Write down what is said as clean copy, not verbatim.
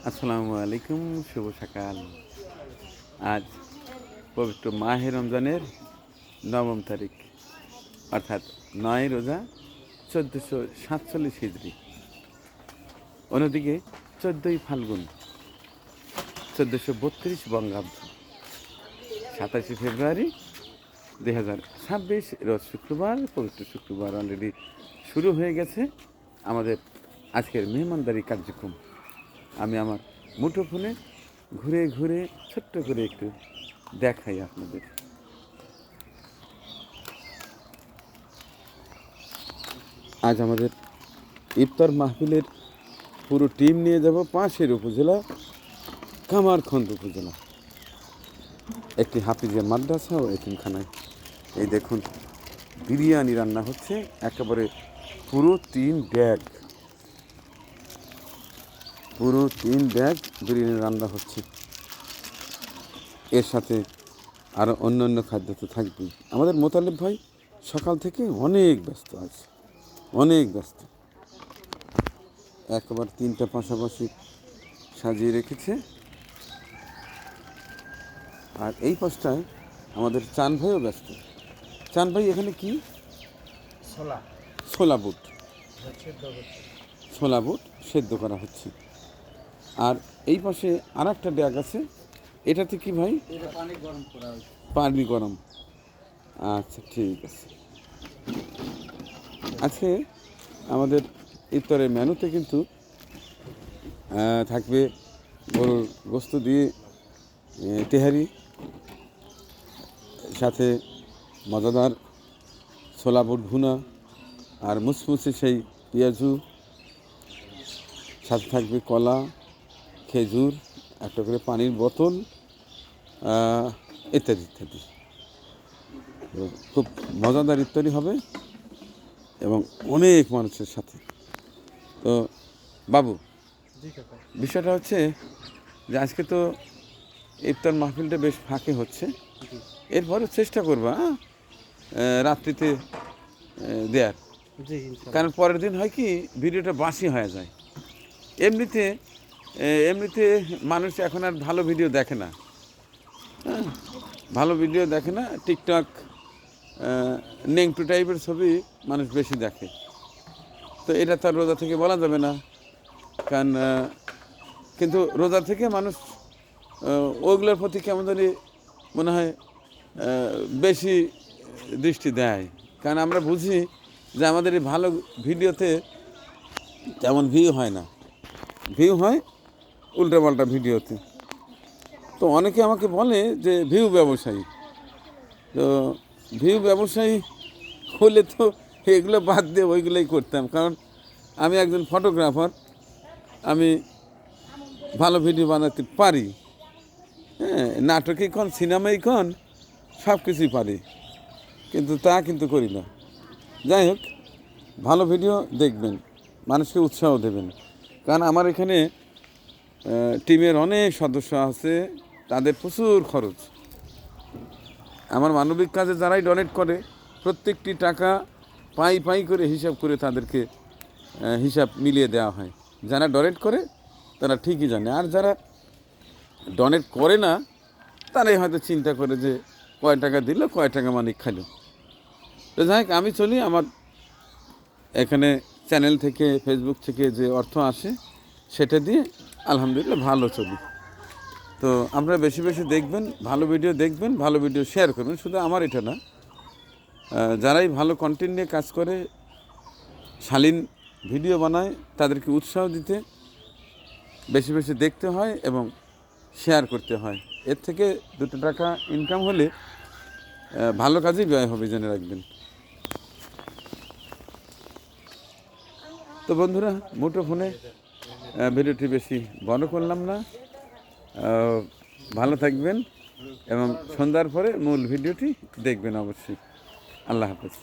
আসসালামু আলাইকুম, শুভ সকাল। আজ পবিত্র মাহে রমজানের ৯ম তারিখ, অর্থাৎ ৯ রোজা ১৪৪৭ হিজরি। অন্যদিকে ১৪ই ফাল্গুন ১৪৩২ বঙ্গাব্দ, ২৭শে ফেব্রুয়ারি ২০২৬ রোজ শুক্রবার। পবিত্র শুক্রবার অলরেডি শুরু হয়ে গেছে আমাদের আজকের মেহমানদারি কার্যক্রম। আমি আমার মুঠোফোনে ঘুরে ঘুরে ছোট্ট করে একটু দেখাই আপনাদের। আজ আমাদের ইফতার মাহফিলের পুরো টিম নিয়ে যাব পাশের উপজেলা কামারখন্দ উপজেলা একটি হাফিজিয়া মাদ্রাসা ও এতিমখানায়। এই দেখুন, বিরিয়ানি রান্না হচ্ছে, একেবারে পুরো 3 ব্যাগ বিরিয়ানি রান্না হচ্ছে। এর সাথে আরও অন্য অন্য খাদ্য তো থাকবেই। আমাদের মোতালেব ভাই সকাল থেকে অনেক ব্যস্ত আছে, অনেক ব্যস্ত। একবার 3টা পাশাপাশি সাজিয়ে রেখেছে। আর এই পাশটায় আমাদের চান ভাইও ব্যস্ত। চান ভাই, এখানে কি? ছোলা বুট সেদ্ধ করা হচ্ছে। আর এই পাশে আর একটা ড্যাগ আছে, এটাতে কি ভাই? পানি গরম। আচ্ছা, ঠিক আছে। আজকে আমাদের ইফতারের মেনুতে কিন্তু থাকবে গরুর গোস্ত দিয়ে তেহারি, সাথে মজাদার ছোলা বুট ভুনা, আর মুসমুসে সেই পেঁয়াজু, সাথে থাকবে কলা, খেজুর, একটা করে পানির বোতল, ইত্যাদি ইত্যাদি। খুব মজাদার ইফতারি হবে এবং অনেক মানুষের সাথে। তো বাবু, বিষয়টা হচ্ছে যে আজকে তো ইফতার মাহফিলটা বেশ ফাঁকে হচ্ছে, এরপরে চেষ্টা করবা রাত্রিতে দেয়ার, কারণ পরের দিন হয় কি ভিডিওটা বাসি হয়ে যায়। এমনিতে মানুষ এখন আর ভালো ভিডিও দেখে না, টিকটক নেংটু টাইপের ছবি মানুষ বেশি দেখে। তো এটা তার রোজা থেকে বলা যাবে না, কারণ কিন্তু রোজা থেকে মানুষ ওগুলোর প্রতি কেমন জানি মনে হয় বেশি দৃষ্টি দেয়, কারণ আমরা বুঝি যে আমাদের এই ভালো ভিডিওতে তেমন ভিউ হয় না, ভিউ হয় উল্টোপাল্টা ভিডিওতে। তো অনেকে আমাকে বলে যে ভিউ ব্যবসায়ী। তো ভিউ ব্যবসায়ী হলে তো এগুলো বাদ দিয়ে ওইগুলোই করতাম, কারণ আমি একজন ফটোগ্রাফার, আমি ভালো ভিডিও বানাতে পারি। হ্যাঁ, নাটকে কোন সিনেমাই কোন সব কিছুই পারি, কিন্তু তা কিন্তু করি না। যাই হোক, ভালো ভিডিও দেখবেন, মানুষকে উৎসাহ দেবেন, কারণ আমার এখানে টিমের অনেক সদস্য আছে, তাদের প্রচুর খরচ। আমার মানবিক কাজে যারাই ডোনেট করে প্রত্যেকটি টাকা পাই করে হিসাব করে তাদেরকে হিসাব মিলিয়ে দেওয়া হয়। যারা ডোনেট করে তারা ঠিকই জানে, আর যারা ডোনেট করে না তারাই হয়তো চিন্তা করে যে কয় টাকা দিল, কয় টাকা মালিক খাইল। তো যাই হোক, আমি চলি আমার এখানে চ্যানেল থেকে, ফেসবুক থেকে যে অর্থ আসে সেটা দিয়ে আলহামদুলিল্লাহ ভালো চলি। তো আপনারা বেশি বেশি দেখবেন, ভালো ভিডিও দেখবেন, ভালো ভিডিও শেয়ার করবেন। শুধু আমার এটা না, যারাই ভালো কন্টেন্ট নিয়ে কাজ করে, শালীন ভিডিও বানায়, তাদেরকে উৎসাহ দিতে, বেশি বেশি দেখতে হয় এবং শেয়ার করতে হয়। এর থেকে 2 টাকা ইনকাম হলে ভালো কাজেই ব্যয় হবে, জেনে রাখবেন। তো বন্ধুরা, মুঠোফোনে ভিডিওটি বেশি বড় করলাম না, ভালো থাকবেন এবং সন্ধ্যার পরে মূল ভিডিওটি দেখবেন অবশ্যই। আল্লাহ হাফেজ।